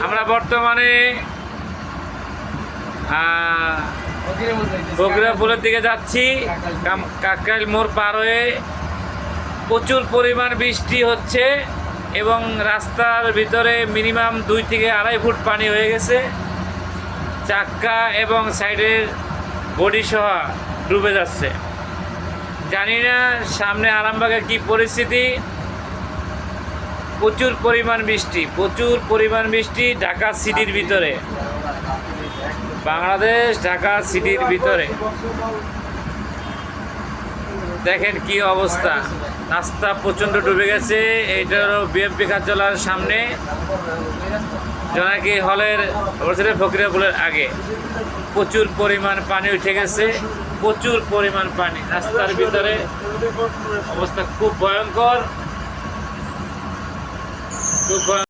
আমরা বর্তমানে বগুড়াপুলের দিকে যাচ্ছি। কাকরাইল মোড় পার হয়ে প্রচুর পরিমাণ বৃষ্টি হচ্ছে এবং রাস্তার ভিতরে মিনিমাম 2 থেকে 2.5 ফুট পানি হয়ে গেছে। চাক্কা এবং সাইডের বডি সহ ডুবে যাচ্ছে। জানি না সামনে আরামবাগের কি পরিস্থিতি। প্রচুর পরিমাণ বৃষ্টি ঢাকা সিটির ভিতরে, বাংলাদেশ ঢাকা সিটির ভিতরে। দেখেন কি অবস্থা, রাস্তা প্রচণ্ড ডুবে গেছে। এইটা হলো বিএমপি কার্যালয়ের সামনে, জোনাকি হলের ফকিরাপুলের আগে। প্রচুর পরিমাণ পানি উঠে গেছে, প্রচুর পরিমাণ পানি রাস্তার ভিতরে। অবস্থা খুব ভয়ঙ্কর, খুব ভয়ঙ্কর।